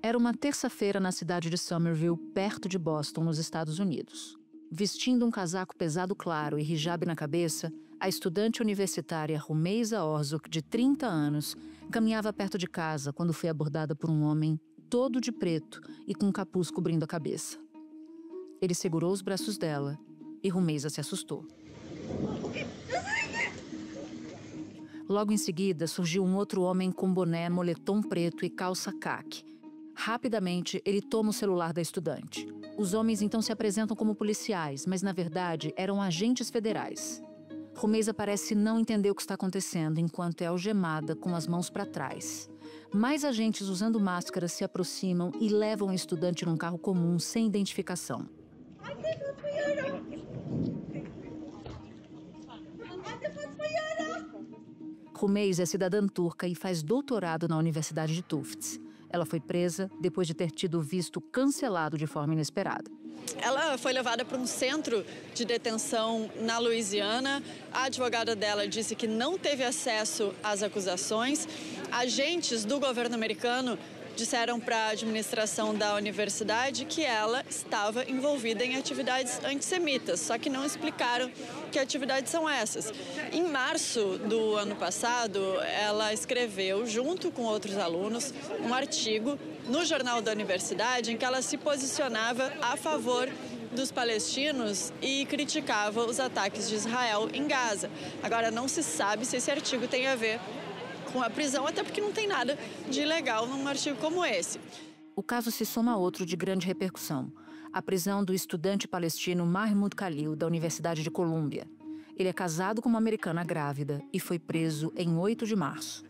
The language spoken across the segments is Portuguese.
Era uma terça-feira na cidade de Somerville, perto de Boston, nos Estados Unidos. Vestindo um casaco pesado claro e hijab na cabeça, a estudante universitária Rumeysa Orzuk, de 30 anos, caminhava perto de casa quando foi abordada por um homem todo de preto e com um capuz cobrindo a cabeça. Ele segurou os braços dela e Rumeysa se assustou. Logo em seguida, surgiu um outro homem com boné, moletom preto e calça caque. Rapidamente, ele toma o celular da estudante. Os homens então se apresentam como policiais, mas na verdade eram agentes federais. Rumeysa parece não entender o que está acontecendo enquanto é algemada com as mãos para trás. Mais agentes usando máscaras se aproximam e levam a estudante num carro comum sem identificação. Rumeysa é cidadã turca e faz doutorado na Universidade de Tufts. Ela foi presa depois de ter tido o visto cancelado de forma inesperada. Ela foi levada para um centro de detenção na Louisiana. A advogada dela disse que não teve acesso às acusações. Agentes do governo americano disseram para a administração da universidade que ela estava envolvida em atividades antissemitas, só que não explicaram que atividades são essas. Em março do ano passado, ela escreveu, junto com outros alunos, um artigo no jornal da universidade em que ela se posicionava a favor dos palestinos e criticava os ataques de Israel em Gaza. Agora, não se sabe se esse artigo tem a ver com a prisão, até porque não tem nada de ilegal num artigo como esse. O caso se soma a outro de grande repercussão: a prisão do estudante palestino Mahmoud Khalil, da Universidade de Colômbia. Ele é casado com uma americana grávida e foi preso em 8 de março.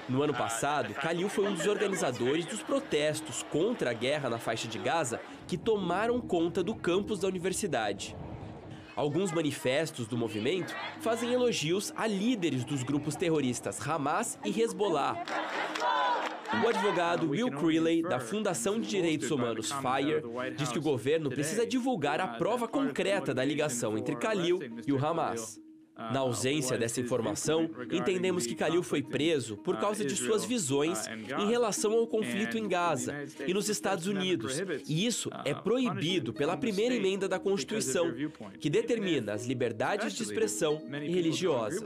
No ano passado, Khalil foi um dos organizadores dos protestos contra a guerra na faixa de Gaza que tomaram conta do campus da universidade. Alguns manifestos do movimento fazem elogios a líderes dos grupos terroristas Hamas e Hezbollah. O advogado Will Creeley, da Fundação de Direitos Humanos FIRE, diz que o governo precisa divulgar a prova concreta da ligação entre Khalil e o Hamas. Na ausência dessa informação, entendemos que Khalil foi preso por causa de suas visões em relação ao conflito em Gaza e nos Estados Unidos. E isso é proibido pela primeira emenda da Constituição, que determina as liberdades de expressão e religiosa.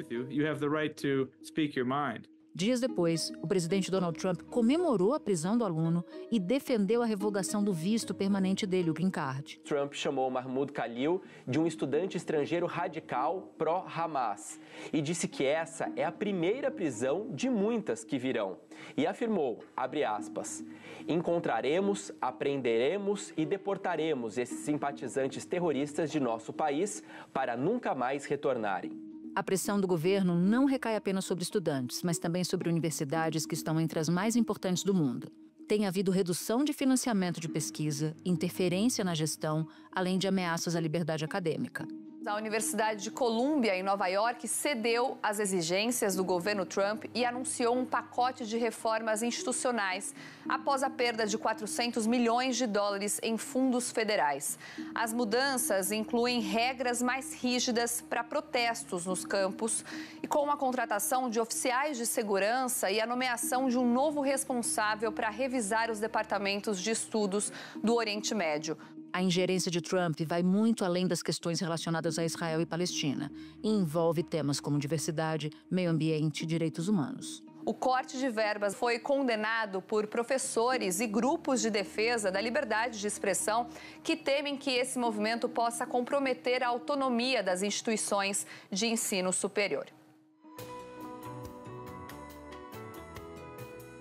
Dias depois, o presidente Donald Trump comemorou a prisão do aluno e defendeu a revogação do visto permanente dele, o Green Card. Trump chamou Mahmoud Khalil de um estudante estrangeiro radical pró-Hamas e disse que essa é a primeira prisão de muitas que virão. E afirmou, abre aspas, encontraremos, apreenderemos e deportaremos esses simpatizantes terroristas de nosso país para nunca mais retornarem. A pressão do governo não recai apenas sobre estudantes, mas também sobre universidades que estão entre as mais importantes do mundo. Tem havido redução de financiamento de pesquisa, interferência na gestão, além de ameaças à liberdade acadêmica. A Universidade de Colômbia, em Nova York, cedeu às exigências do governo Trump e anunciou um pacote de reformas institucionais após a perda de 400 milhões de dólares em fundos federais. As mudanças incluem regras mais rígidas para protestos nos campos e com a contratação de oficiais de segurança e a nomeação de um novo responsável para revisar os departamentos de estudos do Oriente Médio. A ingerência de Trump vai muito além das questões relacionadas a Israel e Palestina e envolve temas como diversidade, meio ambiente e direitos humanos. O corte de verbas foi condenado por professores e grupos de defesa da liberdade de expressão que temem que esse movimento possa comprometer a autonomia das instituições de ensino superior.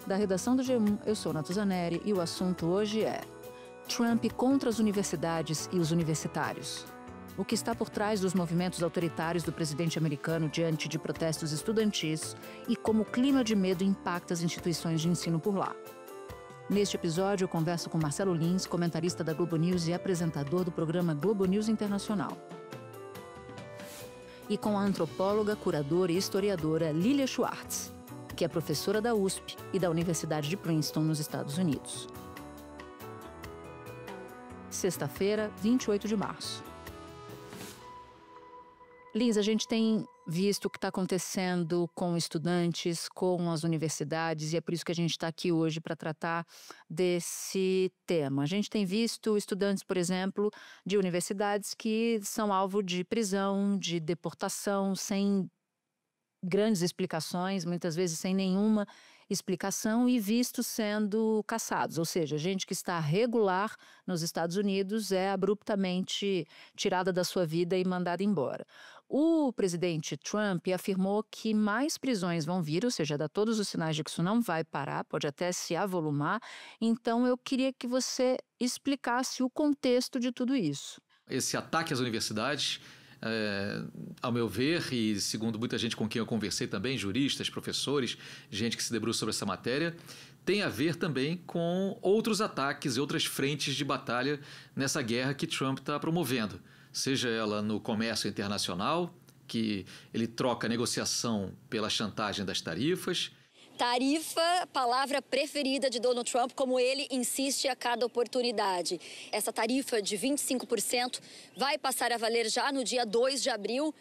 Da redação do G1, eu sou Natuzaneri e o assunto hoje é Trump contra as universidades e os universitários. O que está por trás dos movimentos autoritários do presidente americano diante de protestos estudantis e como o clima de medo impacta as instituições de ensino por lá. Neste episódio, eu converso com Marcelo Lins, comentarista da Globo News e apresentador do programa Globo News Internacional. E com a antropóloga, curadora e historiadora Lilia Schwartz, que é professora da USP e da Universidade de Princeton, nos Estados Unidos. Sexta-feira, 28 de março. Lins, a gente tem visto o que está acontecendo com estudantes, com as universidades, e é por isso que a gente está aqui hoje para tratar desse tema. A gente tem visto estudantes, por exemplo, de universidades que são alvo de prisão, de deportação, sem grandes explicações, muitas vezes sem nenhuma explicação, e vistos sendo caçados. Ou seja, gente que está regular nos Estados Unidos é abruptamente tirada da sua vida e mandada embora. O presidente Trump afirmou que mais prisões vão vir, ou seja, dá todos os sinais de que isso não vai parar, pode até se avolumar. Então eu queria que você explicasse o contexto de tudo isso. Esse ataque às universidades, ao meu ver, e segundo muita gente com quem eu conversei também, juristas, professores, gente que se debruça sobre essa matéria, tem a ver também com outros ataques e outras frentes de batalha nessa guerra que Trump está promovendo. Seja ela no comércio internacional, que ele troca a negociação pela chantagem das tarifas. Tarifa, palavra preferida de Donald Trump, como ele insiste a cada oportunidade. Essa tarifa de 25% vai passar a valer já no dia 2 de abril,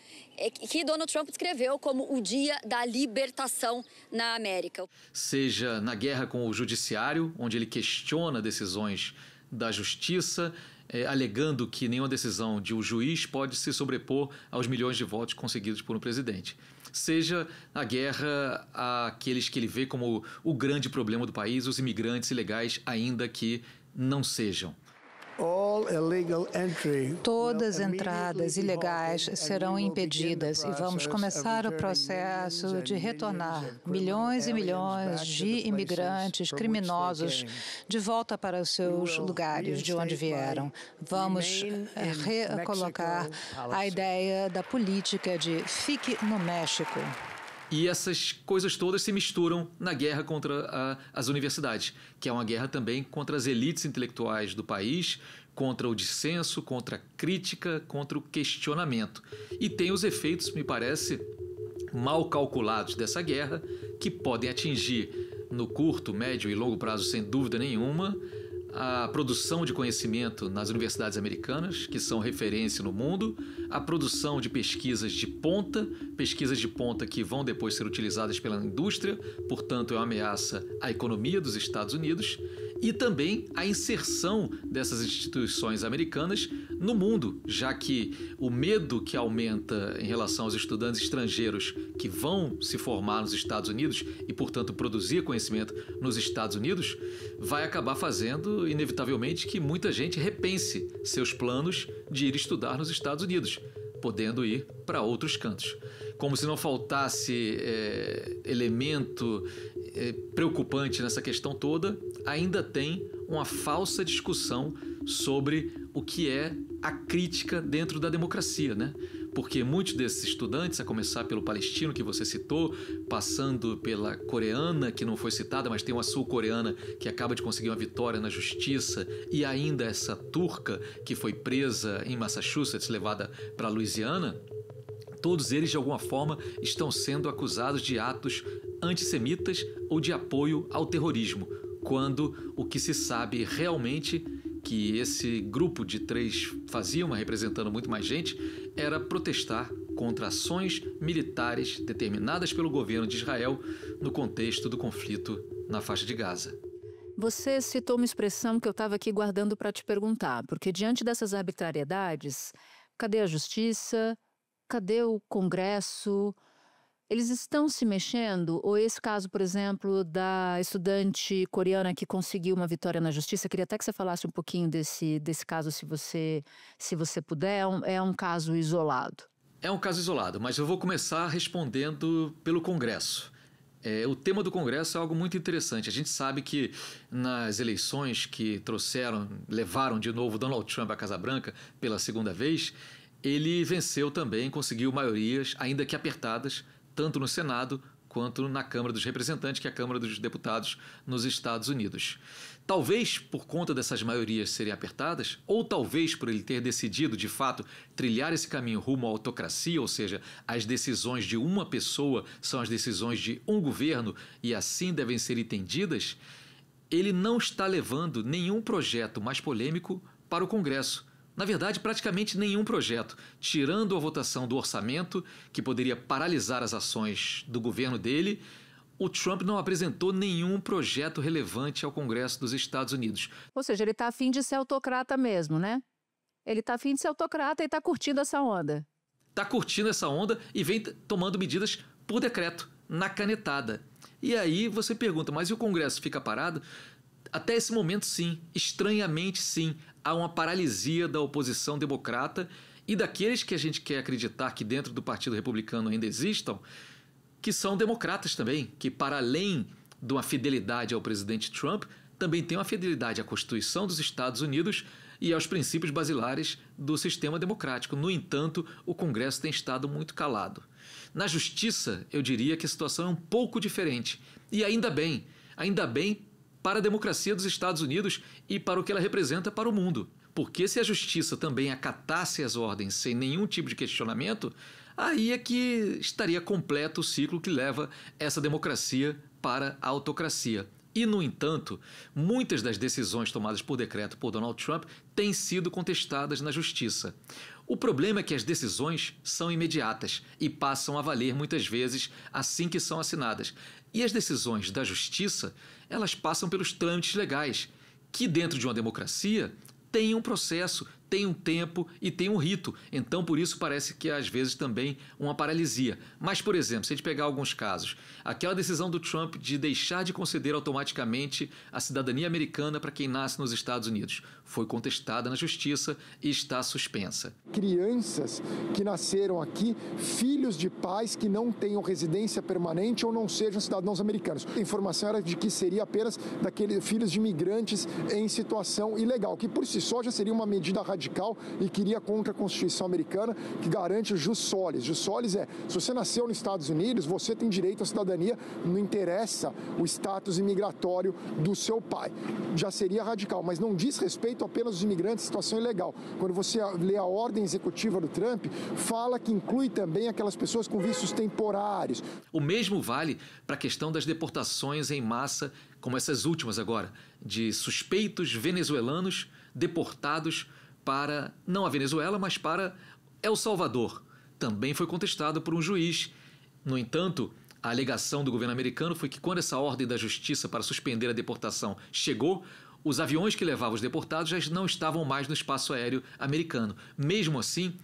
que Donald Trump descreveu como o dia da libertação na América. Seja na guerra com o judiciário, onde ele questiona decisões da justiça, alegando que nenhuma decisão de um juiz pode se sobrepor aos milhões de votos conseguidos por um presidente. Seja a guerra àqueles que ele vê como o grande problema do país, os imigrantes ilegais, ainda que não sejam. Todas entradas ilegais serão impedidas e vamos começar o processo de retornar milhões e milhões de imigrantes criminosos de volta para os seus lugares de onde vieram. Vamos recolocar a ideia da política de fique no México. E essas coisas todas se misturam na guerra contra as universidades, que é uma guerra também contra as elites intelectuais do país, contra o dissenso, contra a crítica, contra o questionamento. E tem os efeitos, me parece, mal calculados dessa guerra, que podem atingir no curto, médio e longo prazo, sem dúvida nenhuma, a produção de conhecimento nas universidades americanas, que são referência no mundo, a produção de pesquisas de ponta que vão depois ser utilizadas pela indústria, portanto é uma ameaça à economia dos Estados Unidos, e também a inserção dessas instituições americanas no mundo, já que o medo que aumenta em relação aos estudantes estrangeiros que vão se formar nos Estados Unidos e, portanto, produzir conhecimento nos Estados Unidos, vai acabar fazendo, inevitavelmente, que muita gente repense seus planos de ir estudar nos Estados Unidos, podendo ir para outros cantos. Como se não faltasse elemento preocupante nessa questão toda, ainda tem uma falsa discussão sobre o que é a crítica dentro da democracia, né? Porque muitos desses estudantes, a começar pelo palestino que você citou, passando pela coreana, que não foi citada, mas tem uma sul-coreana que acaba de conseguir uma vitória na justiça, e ainda essa turca que foi presa em Massachusetts, levada para Louisiana, todos eles, de alguma forma, estão sendo acusados de atos antissemitas ou de apoio ao terrorismo, quando o que se sabe realmente que esse grupo de 3 faziam, representando muito mais gente, era protestar contra ações militares determinadas pelo governo de Israel no contexto do conflito na faixa de Gaza. Você citou uma expressão que eu estava aqui guardando para te perguntar, porque diante dessas arbitrariedades, cadê a justiça? Cadê o Congresso? Eles estão se mexendo? Ou esse caso, por exemplo, da estudante coreana que conseguiu uma vitória na justiça, queria até que você falasse um pouquinho desse caso, se você puder. É um caso isolado? É um caso isolado, mas eu vou começar respondendo pelo Congresso. O tema do Congresso é algo muito interessante. A gente sabe que nas eleições que levaram de novo Donald Trump à Casa Branca pela segunda vez, ele venceu também, conseguiu maiorias, ainda que apertadas, tanto no Senado quanto na Câmara dos Representantes, que é a Câmara dos Deputados nos Estados Unidos. Talvez por conta dessas maiorias serem apertadas, ou talvez por ele ter decidido, de fato, trilhar esse caminho rumo à autocracia, ou seja, as decisões de uma pessoa são as decisões de um governo e assim devem ser entendidas, ele não está levando nenhum projeto mais polêmico para o Congresso, Na verdade, praticamente nenhum projeto, tirando a votação do orçamento, que poderia paralisar as ações do governo dele. O Trump não apresentou nenhum projeto relevante ao Congresso dos Estados Unidos. Ou seja, ele está afim de ser autocrata mesmo, né? Ele está afim de ser autocrata e está curtindo essa onda. Está curtindo essa onda e vem tomando medidas por decreto, na canetada. E aí você pergunta, mas e o Congresso fica parado? Até esse momento, sim. Estranhamente, sim. Há uma paralisia da oposição democrata e daqueles que a gente quer acreditar que dentro do Partido Republicano ainda existam, que são democratas também, que para além de uma fidelidade ao presidente Trump, também tem uma fidelidade à Constituição dos Estados Unidos e aos princípios basilares do sistema democrático. No entanto, o Congresso tem estado muito calado. Na justiça, eu diria que a situação é um pouco diferente. E ainda bem para a democracia dos Estados Unidos e para o que ela representa para o mundo. Porque se a justiça também acatasse as ordens sem nenhum tipo de questionamento, aí é que estaria completo o ciclo que leva essa democracia para a autocracia. E, no entanto, muitas das decisões tomadas por decreto por Donald Trump têm sido contestadas na justiça. O problema é que as decisões são imediatas e passam a valer muitas vezes assim que são assinadas. E as decisões da justiça, elas passam pelos trâmites legais, que dentro de uma democracia tem um processo, tem um tempo e tem um rito. Então, por isso, parece que às vezes também uma paralisia. Mas, por exemplo, se a gente pegar alguns casos, aquela decisão do Trump de deixar de conceder automaticamente a cidadania americana para quem nasce nos Estados Unidos foi contestada na justiça e está suspensa. Crianças que nasceram aqui, filhos de pais que não tenham residência permanente ou não sejam cidadãos americanos. A informação era de que seria apenas daqueles filhos de imigrantes em situação ilegal, que por si só já seria uma medida radical e que iria contra a Constituição americana, que garante o jus solis. Jus solis é, se você nasceu nos Estados Unidos, você tem direito à cidadania, não interessa o status imigratório do seu pai. Já seria radical, mas não diz respeito apenas aos imigrantes em situação ilegal. Quando você lê a ordem executiva do Trump, fala que inclui também aquelas pessoas com vistos temporários. O mesmo vale para a questão das deportações em massa, como essas últimas agora, de suspeitos venezuelanos deportados para, não a Venezuela, mas para El Salvador. Também foi contestado por um juiz. No entanto, a alegação do governo americano foi que quando essa ordem da justiça para suspender a deportação chegou, os aviões que levavam os deportados já não estavam mais no espaço aéreo americano. Mesmo assim,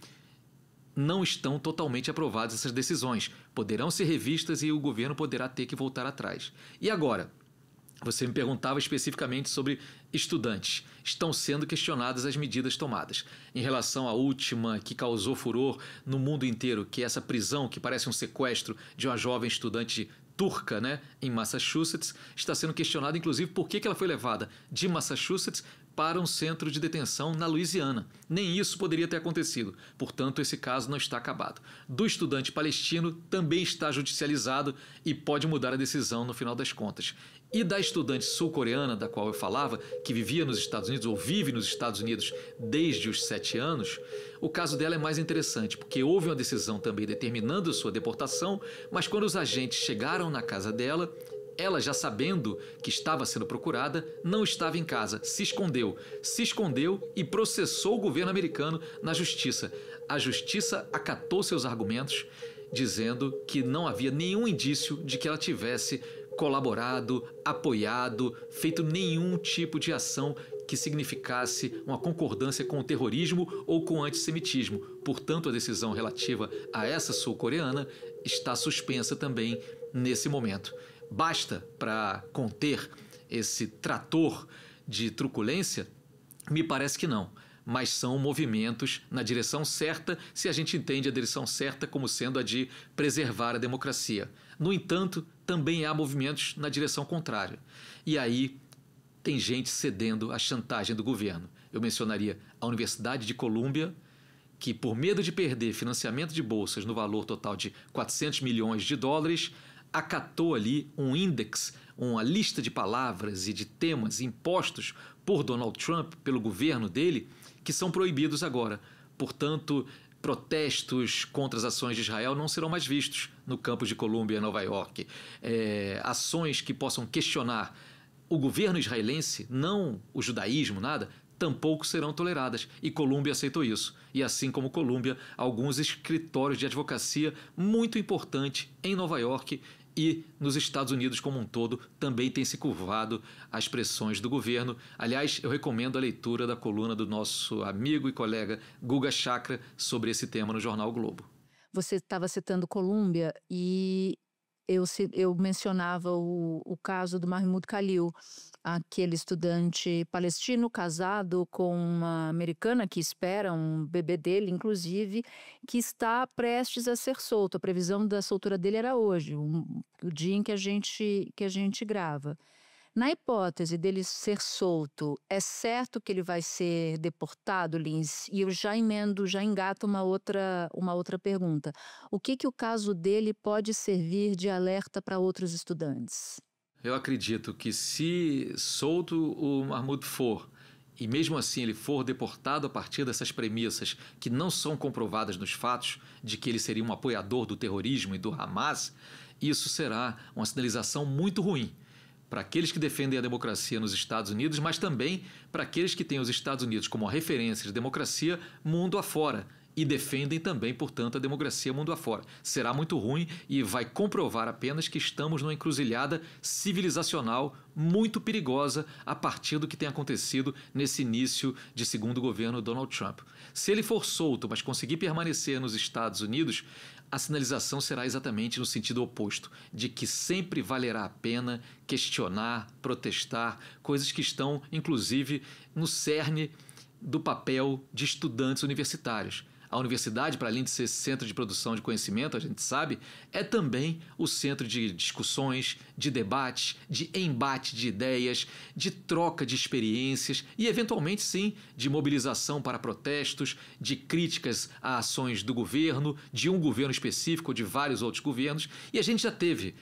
não estão totalmente aprovadas essas decisões. Poderão ser revistas e o governo poderá ter que voltar atrás. E agora? Você me perguntava especificamente sobre estudantes. Estão sendo questionadas as medidas tomadas. Em relação à última que causou furor no mundo inteiro, que é essa prisão que parece um sequestro de uma jovem estudante turca, em Massachusetts, está sendo questionado inclusive por que ela foi levada de Massachusetts para um centro de detenção na Louisiana. Nem isso poderia ter acontecido. Portanto, esse caso não está acabado. Do estudante palestino também está judicializado e pode mudar a decisão no final das contas. E da estudante sul-coreana, da qual eu falava, que vivia nos Estados Unidos ou vive nos Estados Unidos desde os 7 anos, o caso dela é mais interessante, porque houve uma decisão também determinando sua deportação, mas quando os agentes chegaram na casa dela, ela, já sabendo que estava sendo procurada, não estava em casa, se escondeu e processou o governo americano na justiça. A justiça acatou seus argumentos, dizendo que não havia nenhum indício de que ela tivesse colaborado, apoiado, feito nenhum tipo de ação que significasse uma concordância com o terrorismo ou com o antissemitismo. Portanto, a decisão relativa a essa sul-coreana está suspensa também nesse momento. Basta para conter esse trator de truculência? Me parece que não, mas são movimentos na direção certa, se a gente entende a direção certa como sendo a de preservar a democracia. No entanto, também há movimentos na direção contrária. E aí tem gente cedendo à chantagem do governo. Eu mencionaria a Universidade de Colômbia, que por medo de perder financiamento de bolsas no valor total de 400 milhões de dólares, acatou ali um índex, uma lista de palavras e de temas impostos por Donald Trump, pelo governo dele, que são proibidos agora. Portanto, protestos contra as ações de Israel não serão mais vistos no campus de Colômbia, em Nova York. Ações que possam questionar o governo israelense, não o judaísmo, nada, tampouco serão toleradas. E Colômbia aceitou isso. E assim como Colômbia, alguns escritórios de advocacia muito importantes em Nova York e nos Estados Unidos como um todo também têm se curvado às pressões do governo. Aliás, eu recomendo a leitura da coluna do nosso amigo e colega Guga Chakra sobre esse tema no jornal o Globo. Você estava citando Colômbia e eu mencionava o caso do Mahmoud Khalil, aquele estudante palestino casado com uma americana que espera um bebê dele, inclusive, que está prestes a ser solto. A previsão da soltura dele era hoje, o dia em que a gente grava. Na hipótese dele ser solto, é certo que ele vai ser deportado, Lins? E eu já engato uma outra pergunta. O que o caso dele pode servir de alerta para outros estudantes? Eu acredito que se solto o Mahmoud for, e mesmo assim ele for deportado a partir dessas premissas que não são comprovadas nos fatos de que ele seria um apoiador do terrorismo e do Hamas, isso será uma sinalização muito ruim para aqueles que defendem a democracia nos Estados Unidos, mas também para aqueles que têm os Estados Unidos como a referência de democracia mundo afora e defendem também, portanto, a democracia mundo afora. Será muito ruim e vai comprovar apenas que estamos numa encruzilhada civilizacional muito perigosa a partir do que tem acontecido nesse início de segundo governo Donald Trump. Se ele for solto, mas conseguir permanecer nos Estados Unidos, a sinalização será exatamente no sentido oposto, de que sempre valerá a pena questionar, protestar, coisas que estão, inclusive, no cerne do papel de estudantes universitários. A universidade, para além de ser centro de produção de conhecimento, a gente sabe, é também o centro de discussões, de debates, de embate de ideias, de troca de experiências e, eventualmente, sim, de mobilização para protestos, de críticas a ações do governo, de um governo específico ou de vários outros governos. E a gente já teve,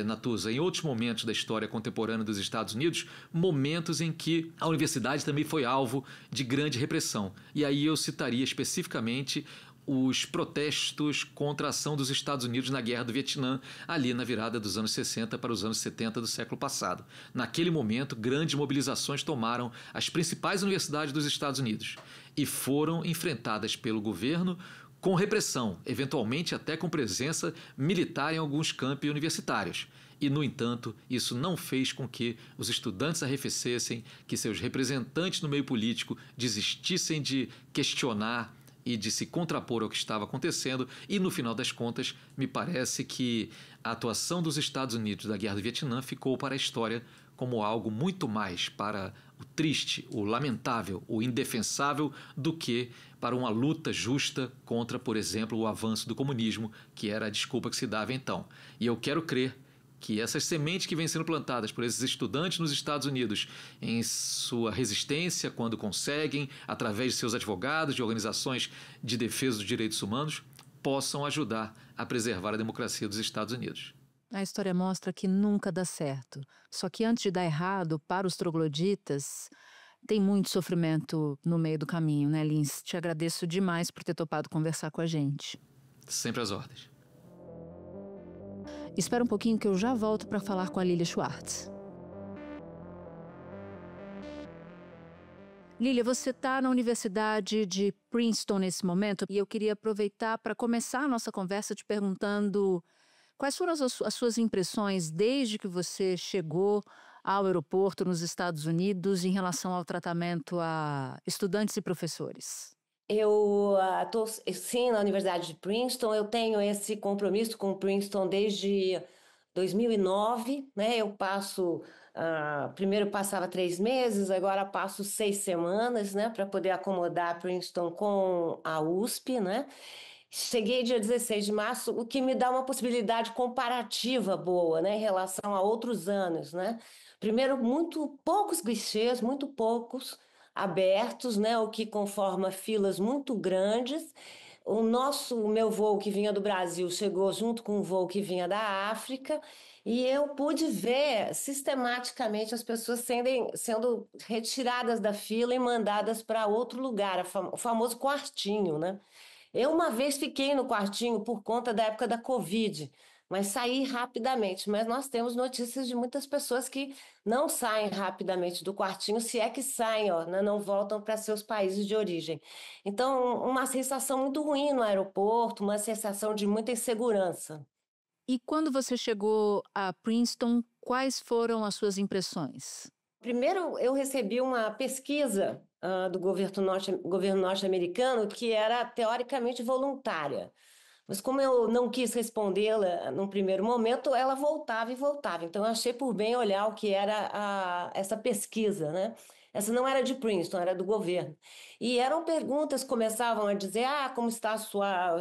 Natuza, em outros momentos da história contemporânea dos Estados Unidos, momentos em que a universidade também foi alvo de grande repressão. E aí eu citaria especificamente os protestos contra a ação dos Estados Unidos na Guerra do Vietnã, ali na virada dos anos 60 para os anos 70 do século passado. Naquele momento, grandes mobilizações tomaram as principais universidades dos Estados Unidos e foram enfrentadas pelo governo com repressão, eventualmente até com presença militar em alguns campi universitários. E, no entanto, isso não fez com que os estudantes arrefecessem, que seus representantes no meio político desistissem de questionar e de se contrapor ao que estava acontecendo. E, no final das contas, me parece que a atuação dos Estados Unidos da Guerra do Vietnã ficou para a história como algo muito mais para o triste, o lamentável, o indefensável, do que para uma luta justa contra, por exemplo, o avanço do comunismo, que era a desculpa que se dava então. E eu quero crer que essas sementes que vêm sendo plantadas por esses estudantes nos Estados Unidos em sua resistência, quando conseguem, através de seus advogados, de organizações de defesa dos direitos humanos, possam ajudar a preservar a democracia dos Estados Unidos. A história mostra que nunca dá certo. Só que antes de dar errado para os trogloditas, tem muito sofrimento no meio do caminho, né, Lins? Te agradeço demais por ter topado conversar com a gente. Sempre às ordens. Espera um pouquinho que eu já volto para falar com a Lilia Schwartz. Lilia, você está na Universidade de Princeton nesse momento e eu queria aproveitar para começar a nossa conversa te perguntando quais foram as suas impressões desde que você chegou ao aeroporto nos Estados Unidos em relação ao tratamento a estudantes e professores? Eu estou, sim, na Universidade de Princeton. Eu tenho esse compromisso com Princeton desde 2009, né? Eu passo, primeiro passava 3 meses, agora passo 6 semanas, né? Para poder acomodar Princeton com a USP, né? Cheguei dia 16 de março, o que me dá uma possibilidade comparativa boa, né? Em relação a outros anos, né? Primeiro, muito poucos guichês, muito poucos abertos, né, o que conforma filas muito grandes. O meu voo que vinha do Brasil chegou junto com o voo que vinha da África e eu pude ver sistematicamente as pessoas sendo retiradas da fila e mandadas para outro lugar, o famoso quartinho, né? Eu uma vez fiquei no quartinho por conta da época da Covid, mas sair rapidamente. Mas nós temos notícias de muitas pessoas que não saem rapidamente do quartinho, se é que saem, ó, né, não voltam para seus países de origem. Então, uma sensação muito ruim no aeroporto, uma sensação de muita insegurança. E quando você chegou a Princeton, quais foram as suas impressões? Primeiro, eu recebi uma pesquisa do governo norte-americano que era teoricamente voluntária. Mas como eu não quis respondê-la num primeiro momento, ela voltava e voltava. Então, eu achei por bem olhar o que era essa pesquisa, né? Essa não era de Princeton, era do governo. E eram perguntas, começavam a dizer, como está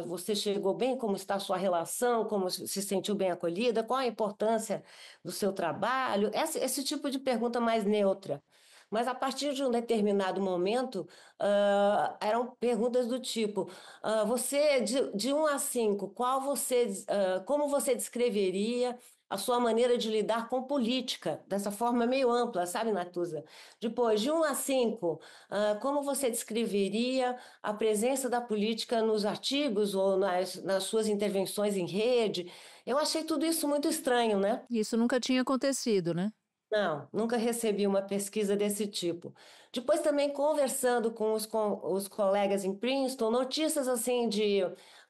você chegou bem, como está a sua relação, como se sentiu bem acolhida, qual a importância do seu trabalho, esse tipo de pergunta mais neutra. Mas a partir de um determinado momento, eram perguntas do tipo, você, de 1 a 5, como você descreveria a sua maneira de lidar com política, dessa forma meio ampla, sabe, Natuza? Depois, de 1 a 5, como você descreveria a presença da política nos artigos ou nas suas intervenções em rede? Eu achei tudo isso muito estranho, né? Isso nunca tinha acontecido, né? Não, nunca recebi uma pesquisa desse tipo. Depois também conversando com os colegas em Princeton, notícias assim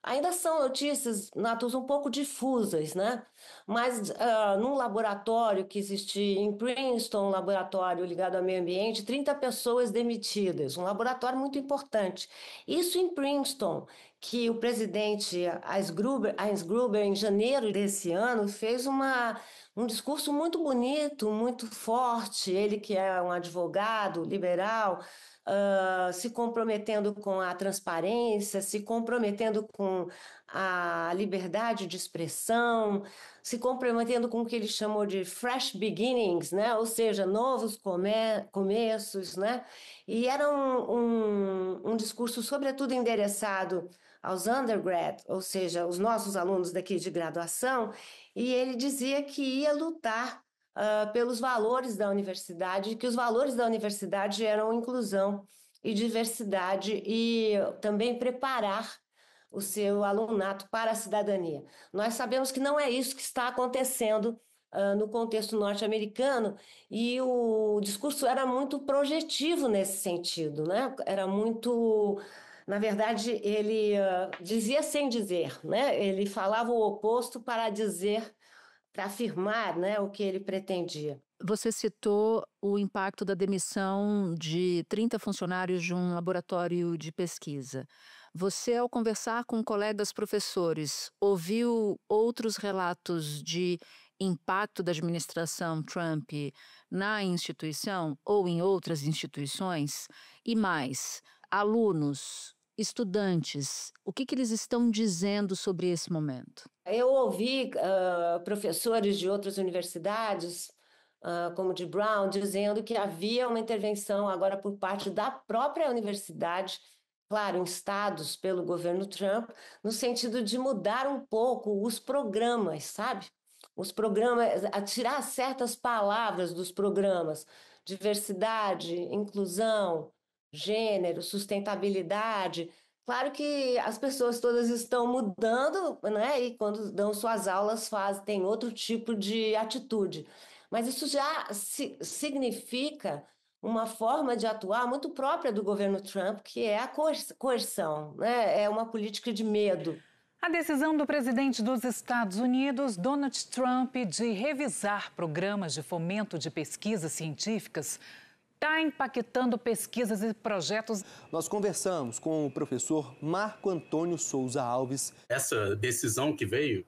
ainda são notícias, Natus, um pouco difusas, né? Mas num laboratório que existia em Princeton, um laboratório ligado ao meio ambiente, 30 pessoas demitidas, um laboratório muito importante. Isso em Princeton, que o presidente Heinz Gruber, em janeiro desse ano, fez um discurso muito bonito, muito forte, ele que é um advogado liberal, se comprometendo com a transparência, se comprometendo com a liberdade de expressão, se comprometendo com o que ele chamou de fresh beginnings, né? Ou seja, novos começos, né? E era um discurso, sobretudo, endereçado aos undergrad, ou seja, os nossos alunos daqui de graduação, e ele dizia que ia lutar pelos valores da universidade, que os valores da universidade eram inclusão e diversidade e também preparar o seu alunato para a cidadania. Nós sabemos que não é isso que está acontecendo no contexto norte-americano, e o discurso era muito projetivo nesse sentido, né? Era muito... Na verdade, ele dizia sem dizer, né? Ele falava o oposto para dizer, para afirmar, né, o que ele pretendia. Você citou o impacto da demissão de 30 funcionários de um laboratório de pesquisa. Você, ao conversar com colegas professores, ouviu outros relatos de impacto da administração Trump na instituição ou em outras instituições? E mais, alunos, estudantes, o que eles estão dizendo sobre esse momento? Eu ouvi professores de outras universidades, como de Brown, dizendo que havia uma intervenção agora por parte da própria universidade, claro, instados pelo governo Trump, no sentido de mudar um pouco os programas, sabe? Os programas, a tirar certas palavras dos programas, diversidade, inclusão, gênero, sustentabilidade. Claro que as pessoas todas estão mudando, né? E quando dão suas aulas tem outro tipo de atitude. Mas isso já significa uma forma de atuar muito própria do governo Trump, que é a coerção, né? É uma política de medo. A decisão do presidente dos Estados Unidos, Donald Trump, de revisar programas de fomento de pesquisas científicas está impactando pesquisas e projetos. Nós conversamos com o professor Marco Antônio Souza Alves. Essa decisão que veio,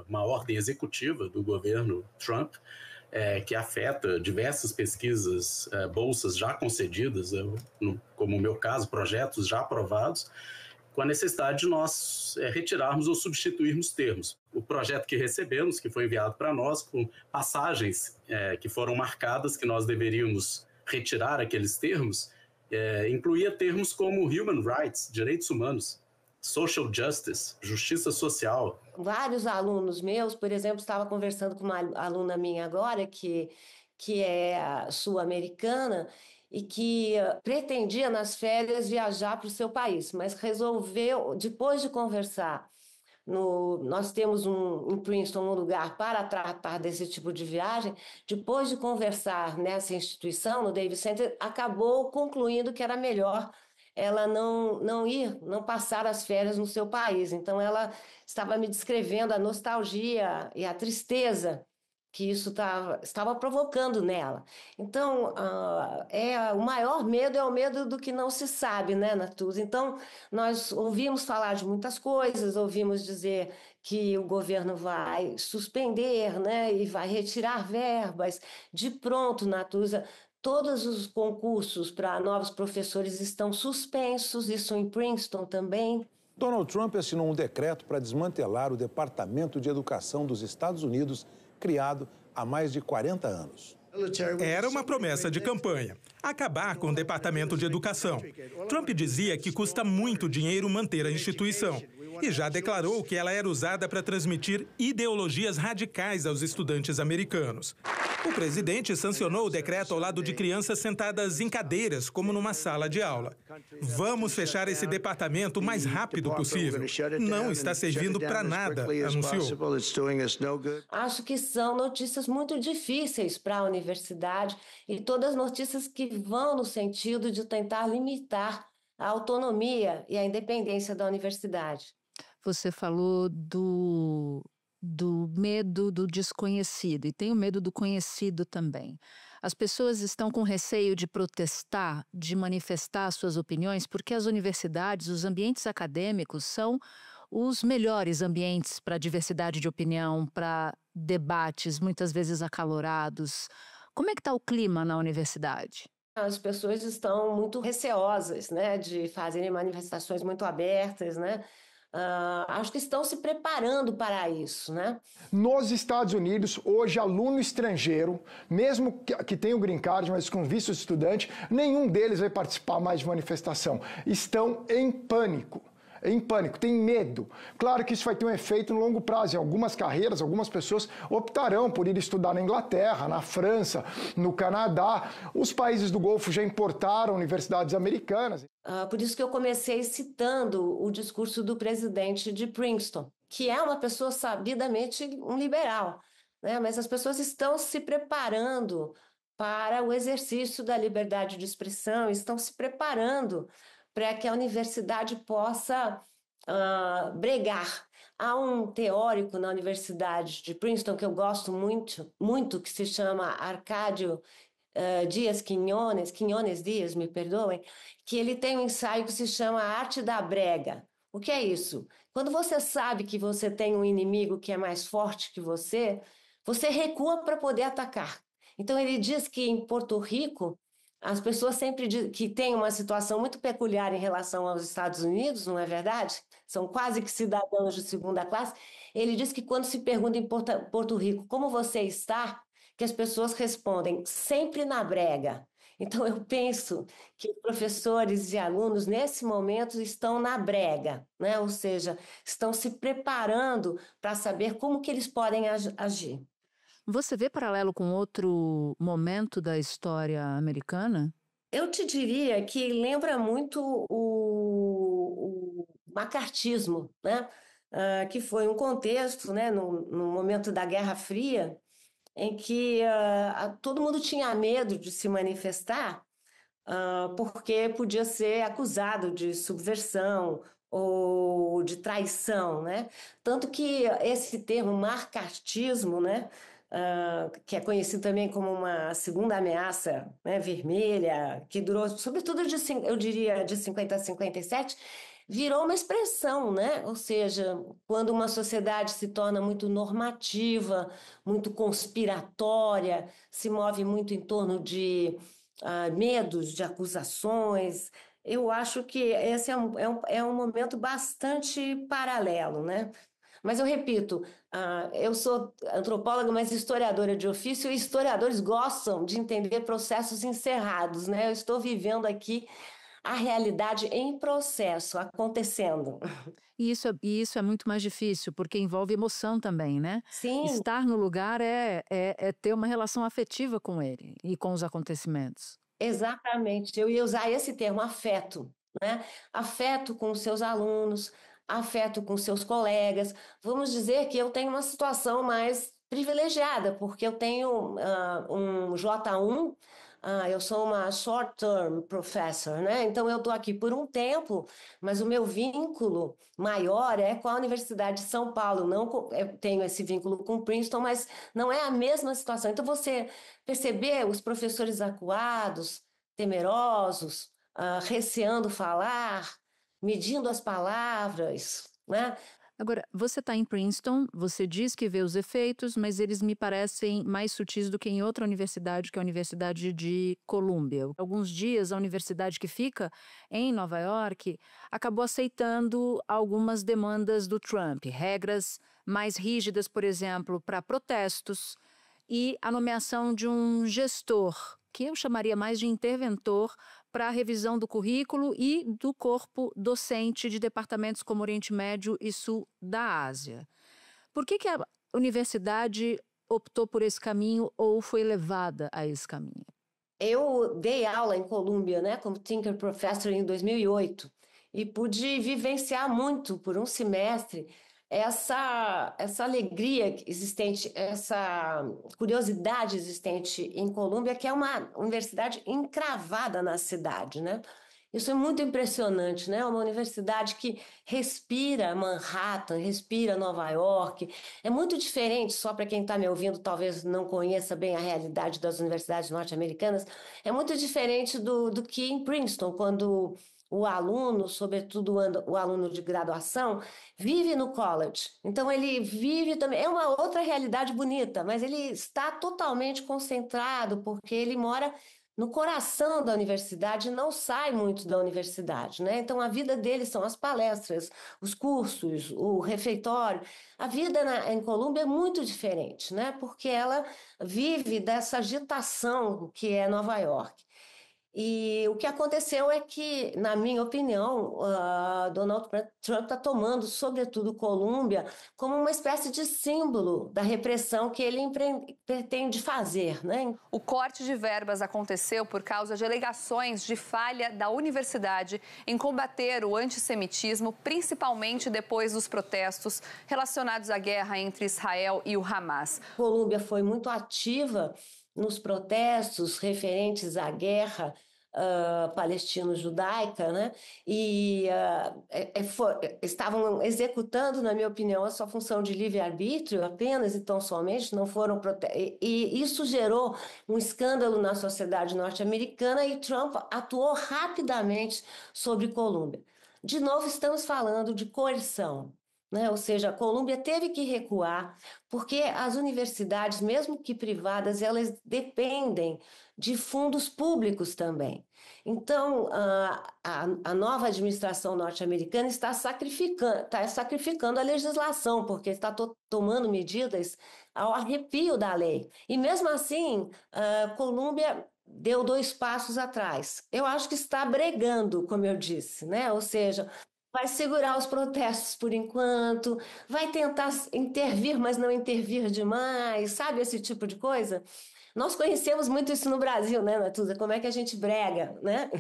uma ordem executiva do governo Trump, que afeta diversas pesquisas, bolsas já concedidas, como o meu caso, projetos já aprovados, com a necessidade de nós retirarmos ou substituirmos termos. O projeto que recebemos, que foi enviado para nós, com passagens que foram marcadas, que nós deveríamos retirar aqueles termos, incluía termos como human rights, direitos humanos, social justice, justiça social. Vários alunos meus, por exemplo, estava conversando com uma aluna minha agora, que é sul-americana, e que pretendia nas férias viajar para o seu país, mas resolveu, depois de conversar Nós temos em Princeton um lugar para tratar desse tipo de viagem. Depois de conversar nessa instituição, no Davis Center, acabou concluindo que era melhor ela não passar as férias no seu país. Então, ela estava me descrevendo a nostalgia e a tristeza que isso estava provocando nela. Então, o maior medo é o medo do que não se sabe, né, Natuza? Então, nós ouvimos falar de muitas coisas, ouvimos dizer que o governo vai suspender, né, e vai retirar verbas. De pronto, Natuza, todos os concursos para novos professores estão suspensos, isso em Princeton também. Donald Trump assinou um decreto para desmantelar o Departamento de Educação dos Estados Unidos, criado há mais de 40 anos. Era uma promessa de campanha, acabar com o Departamento de Educação. Trump dizia que custa muito dinheiro manter a instituição e já declarou que ela era usada para transmitir ideologias radicais aos estudantes americanos. O presidente sancionou o decreto ao lado de crianças sentadas em cadeiras, como numa sala de aula. Vamos fechar esse departamento o mais rápido possível. Não está servindo para nada, anunciou. Acho que são notícias muito difíceis para a universidade e todas notícias que vão no sentido de tentar limitar a autonomia e a independência da universidade. Você falou do medo do desconhecido, e tem o medo do conhecido também. As pessoas estão com receio de protestar, de manifestar suas opiniões, porque as universidades, os ambientes acadêmicos são os melhores ambientes para diversidade de opinião, para debates muitas vezes acalorados. Como é que está o clima na universidade? As pessoas estão muito receosas, né, de fazerem manifestações muito abertas, né? Acho que estão se preparando para isso, né? Nos Estados Unidos, hoje, aluno estrangeiro, mesmo que tenha o green card, mas com visto de estudante, nenhum deles vai participar mais de manifestação. Estão em pânico. Tem medo. Claro que isso vai ter um efeito no longo prazo. Em algumas carreiras, algumas pessoas optarão por ir estudar na Inglaterra, na França, no Canadá. Os países do Golfo já importaram universidades americanas. Por isso que eu comecei citando o discurso do presidente de Princeton, que é uma pessoa sabidamente um liberal, né? Mas as pessoas estão se preparando para o exercício da liberdade de expressão, estão se preparando para que a universidade possa bregar. Há um teórico na Universidade de Princeton que eu gosto muito, que se chama Arcádio Dias Quinones Dias, me perdoem, que ele tem um ensaio que se chama A Arte da Brega. O que é isso? Quando você sabe que você tem um inimigo que é mais forte que você recua para poder atacar. Então ele diz que em Porto Rico, as pessoas sempre dizem que tem uma situação muito peculiar em relação aos Estados Unidos, não é verdade? São quase que cidadãos de segunda classe. Ele diz que quando se pergunta em Porto Rico como você está, que as pessoas respondem sempre na brega. Então eu penso que professores e alunos nesse momento estão na brega, né? Ou seja, estão se preparando para saber como que eles podem agir. Você vê paralelo com outro momento da história americana? Eu te diria que lembra muito o macartismo, né? Que foi um contexto, né, no momento da Guerra Fria, em que todo mundo tinha medo de se manifestar porque podia ser acusado de subversão ou de traição, né? Tanto que esse termo macartismo, né, que é conhecido também como uma segunda ameaça, né, vermelha, que durou, sobretudo, eu diria, de 50 a 57, virou uma expressão, né? Ou seja, quando uma sociedade se torna muito normativa, muito conspiratória, se move muito em torno de medos, de acusações. Eu acho que esse é um momento bastante paralelo, né? Mas eu repito, eu sou antropóloga, mas historiadora de ofício, e historiadores gostam de entender processos encerrados, né? Eu estou vivendo aqui a realidade em processo, acontecendo. E isso é muito mais difícil, porque envolve emoção também, né? Sim. Estar no lugar é ter uma relação afetiva com ele e com os acontecimentos. Exatamente. Eu ia usar esse termo, afeto, né? Afeto com os seus alunos, afeto com seus colegas. Vamos dizer que eu tenho uma situação mais privilegiada, porque eu tenho um J1, eu sou uma short-term professor, né? Então eu estou aqui por um tempo, mas o meu vínculo maior é com a Universidade de São Paulo. Não, eu tenho esse vínculo com Princeton, mas não é a mesma situação. Então você perceber os professores acuados, temerosos, receando falar, medindo as palavras, né? Agora, você está em Princeton, você diz que vê os efeitos, mas eles me parecem mais sutis do que em outra universidade, que é a Universidade de Colômbia. Alguns dias, a universidade que fica em Nova York acabou aceitando algumas demandas do Trump, regras mais rígidas, por exemplo, para protestos e a nomeação de um gestor, que eu chamaria mais de interventor, para a revisão do currículo e do corpo docente de departamentos como Oriente Médio e Sul da Ásia. Por que a universidade optou por esse caminho ou foi levada a esse caminho? Eu dei aula em Colômbia, né, como Tinker Professor em 2008 e pude vivenciar muito por um semestre essa alegria existente, essa curiosidade existente em Colômbia, que é uma universidade encravada na cidade, né? Isso é muito impressionante, né? Uma universidade que respira Manhattan, respira Nova York. É muito diferente, só para quem está me ouvindo, talvez não conheça bem a realidade das universidades norte-americanas, é muito diferente do que em Princeton, quando o aluno, sobretudo o aluno de graduação, vive no college. Então, ele vive também... É uma outra realidade bonita, mas ele está totalmente concentrado, porque ele mora no coração da universidade e não sai muito da universidade, né? Então, a vida dele são as palestras, os cursos, o refeitório. A vida em Colômbia é muito diferente, né? Porque ela vive dessa agitação que é Nova York. E o que aconteceu é que, na minha opinião, Donald Trump está tomando, sobretudo, Colômbia como uma espécie de símbolo da repressão que ele pretende fazer, né? O corte de verbas aconteceu por causa de alegações de falha da universidade em combater o antissemitismo, principalmente depois dos protestos relacionados à guerra entre Israel e o Hamas. Colômbia foi muito ativa nos protestos referentes à guerra palestino-judaica, né? E estavam executando, na minha opinião, a sua função de livre-arbítrio apenas e tão somente, não foram e isso gerou um escândalo na sociedade norte-americana e Trump atuou rapidamente sobre Colômbia. De novo, estamos falando de coerção, né? Ou seja, a Colômbia teve que recuar porque as universidades, mesmo que privadas, elas dependem de fundos públicos também. Então, a nova administração norte-americana está sacrificando a legislação, porque está tomando medidas ao arrepio da lei. E mesmo assim, Colômbia deu 2 passos atrás. Eu acho que está bregando, como eu disse, né? Ou seja, vai segurar os protestos por enquanto, vai tentar intervir, mas não intervir demais, sabe esse tipo de coisa? Nós conhecemos muito isso no Brasil, né, Natuza? Como é que a gente brega, né?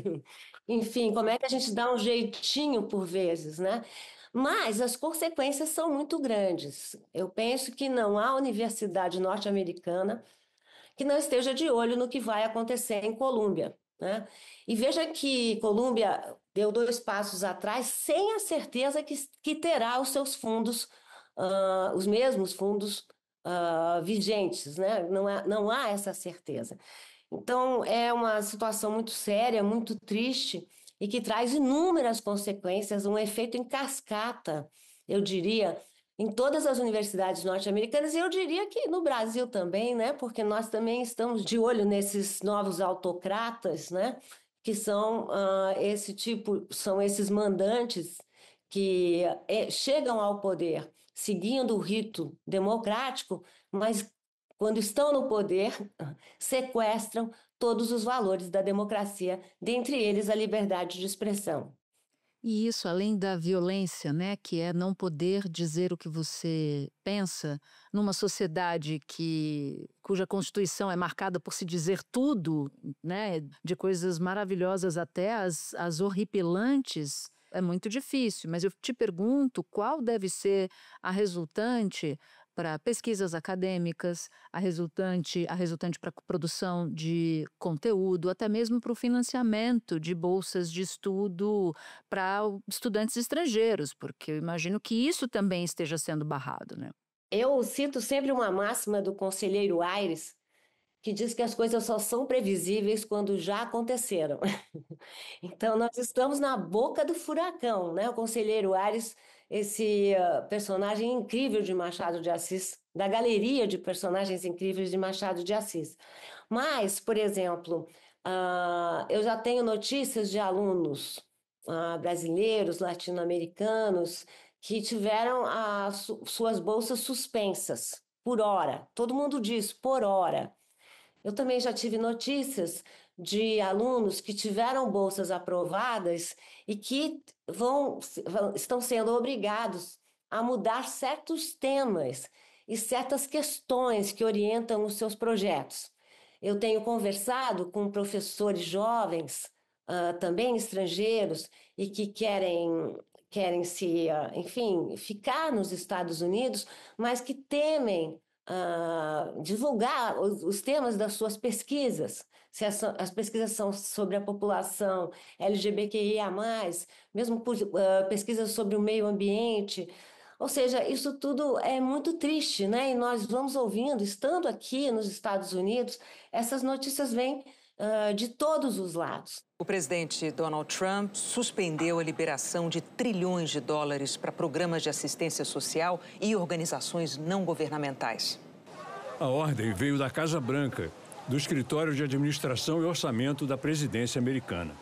Enfim, como é que a gente dá um jeitinho por vezes, né? Mas as consequências são muito grandes. Eu penso que não há universidade norte-americana que não esteja de olho no que vai acontecer em Colômbia, né? E veja que Colômbia deu 2 passos atrás sem a certeza que terá os seus fundos, os mesmos fundos vigentes, né? Não há essa certeza. Então, é uma situação muito séria, muito triste e que traz inúmeras consequências, um efeito em cascata, eu diria, em todas as universidades norte-americanas e eu diria que no Brasil também, né? Porque nós também estamos de olho nesses novos autocratas, né? Que são são esses mandantes que chegam ao poder seguindo o rito democrático, mas quando estão no poder, sequestram todos os valores da democracia, dentre eles a liberdade de expressão. E isso, além da violência, né, que é não poder dizer o que você pensa, numa sociedade cuja Constituição é marcada por se dizer tudo, né, de coisas maravilhosas até as horripilantes, é muito difícil, mas eu te pergunto qual deve ser a resultante para pesquisas acadêmicas, a resultante para a produção de conteúdo, até mesmo para o financiamento de bolsas de estudo para estudantes estrangeiros, porque eu imagino que isso também esteja sendo barrado, né? Eu cito sempre uma máxima do conselheiro Aires, que diz que as coisas só são previsíveis quando já aconteceram. Então, nós estamos na boca do furacão, né? O conselheiro Aires, esse personagem incrível de Machado de Assis, da galeria de personagens incríveis de Machado de Assis. Mas, por exemplo, eu já tenho notícias de alunos brasileiros, latino-americanos, que tiveram suas bolsas suspensas por hora. Todo mundo diz por hora. Eu também já tive notícias de alunos que tiveram bolsas aprovadas e que estão sendo obrigados a mudar certos temas e certas questões que orientam os seus projetos. Eu tenho conversado com professores jovens, também estrangeiros, e que querem enfim, ficar nos Estados Unidos, mas que temem divulgar os temas das suas pesquisas, se as pesquisas são sobre a população LGBTQIA+, mesmo pesquisas sobre o meio ambiente. Ou seja, isso tudo é muito triste, né? E nós vamos ouvindo, estando aqui nos Estados Unidos, essas notícias vêm de todos os lados. O presidente Donald Trump suspendeu a liberação de trilhões de dólares para programas de assistência social e organizações não governamentais. A ordem veio da Casa Branca, do Escritório de Administração e Orçamento da Presidência americana.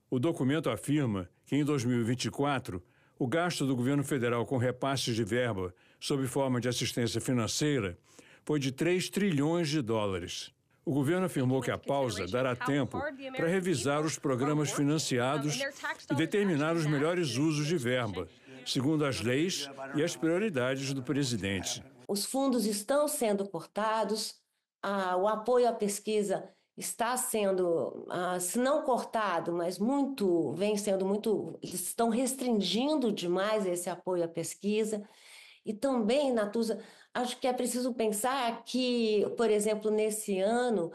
O documento afirma que, em 2024, o gasto do governo federal com repasses de verba sob forma de assistência financeira foi de 3 trilhões de dólares. O governo afirmou que a pausa dará tempo para revisar os programas financiados e determinar os melhores usos de verba, segundo as leis e as prioridades do presidente. Os fundos estão sendo cortados, o apoio à pesquisa está sendo, se não cortado, mas eles estão restringindo demais esse apoio à pesquisa. E também, Natuza, acho que é preciso pensar que, por exemplo, nesse ano,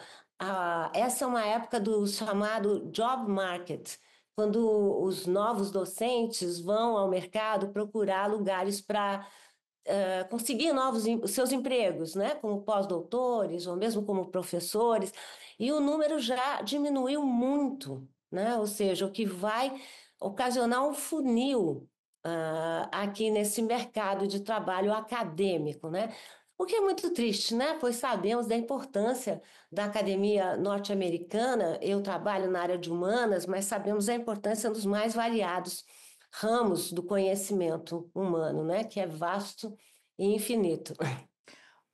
essa é uma época do chamado job market, quando os novos docentes vão ao mercado procurar lugares para conseguir seus empregos, né? Como pós-doutores ou mesmo como professores, e o número já diminuiu muito, né? Ou seja, o que vai ocasionar um funil aqui nesse mercado de trabalho acadêmico, né? O que é muito triste, né? Pois sabemos da importância da academia norte-americana. Eu trabalho na área de humanas, mas sabemos da importância dos mais variados ramos do conhecimento humano, né? Que é vasto e infinito.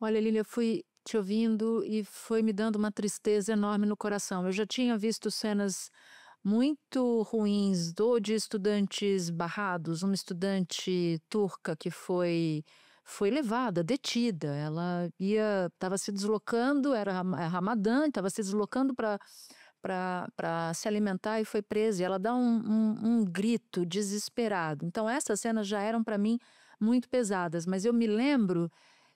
Olha, Lília, fui te ouvindo e foi me dando uma tristeza enorme no coração. Eu já tinha visto cenas muito ruins de estudantes barrados, uma estudante turca que foi levada, detida. Ela estava se deslocando, era Ramadã, estava se deslocando para se alimentar e foi presa. E ela dá um grito desesperado. Então essas cenas já eram para mim muito pesadas, mas eu me lembro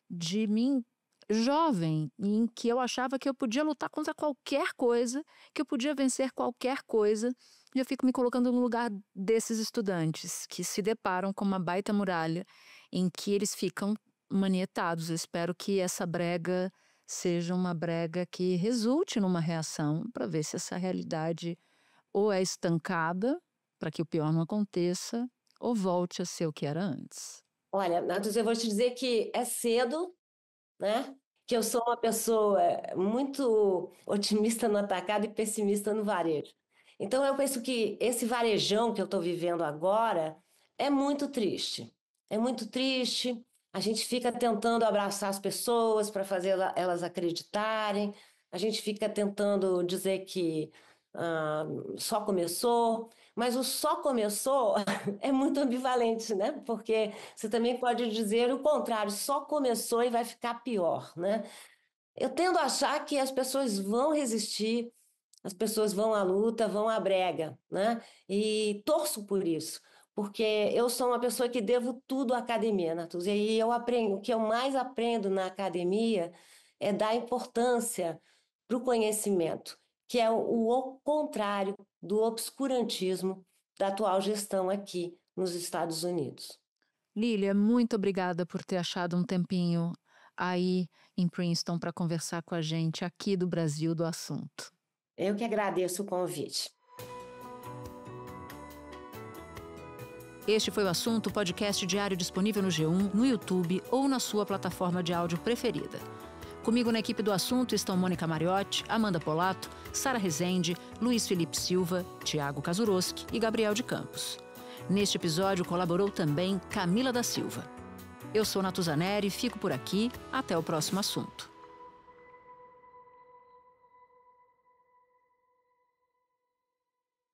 de mim jovem, em que eu achava que eu podia lutar contra qualquer coisa, que eu podia vencer qualquer coisa, e eu fico me colocando no lugar desses estudantes que se deparam com uma baita muralha em que eles ficam manietados. Eu espero que essa brega seja uma brega que resulte numa reação para ver se essa realidade ou é estancada, para que o pior não aconteça, ou volte a ser o que era antes. Olha, Natus, eu vou te dizer que é cedo, né? Que eu sou uma pessoa muito otimista no atacado e pessimista no varejo. Então, eu penso que esse varejão que eu estou vivendo agora é muito triste. É muito triste. A gente fica tentando abraçar as pessoas para fazer elas acreditarem. A gente fica tentando dizer que só começou. Mas o só começou é muito ambivalente, né? Porque você também pode dizer o contrário, só começou e vai ficar pior, né? Eu tendo a achar que as pessoas vão resistir, as pessoas vão à luta, vão à brega, né? E torço por isso, porque eu sou uma pessoa que devo tudo à academia, Natuza, e o que eu mais aprendo na academia é dar importância para o conhecimento, que é o contrário do obscurantismo da atual gestão aqui nos Estados Unidos. Lília, muito obrigada por ter achado um tempinho aí em Princeton para conversar com a gente aqui do Brasil do assunto. Eu que agradeço o convite. Este foi o Assunto, podcast diário disponível no G1, no YouTube ou na sua plataforma de áudio preferida. Comigo na equipe do Assunto estão Mônica Mariotti, Amanda Polato, Sara Rezende, Luiz Felipe Silva, Tiago Kazuroski e Gabriel de Campos. Neste episódio colaborou também Camila da Silva. Eu sou Natuza Neri e fico por aqui. Até o próximo assunto.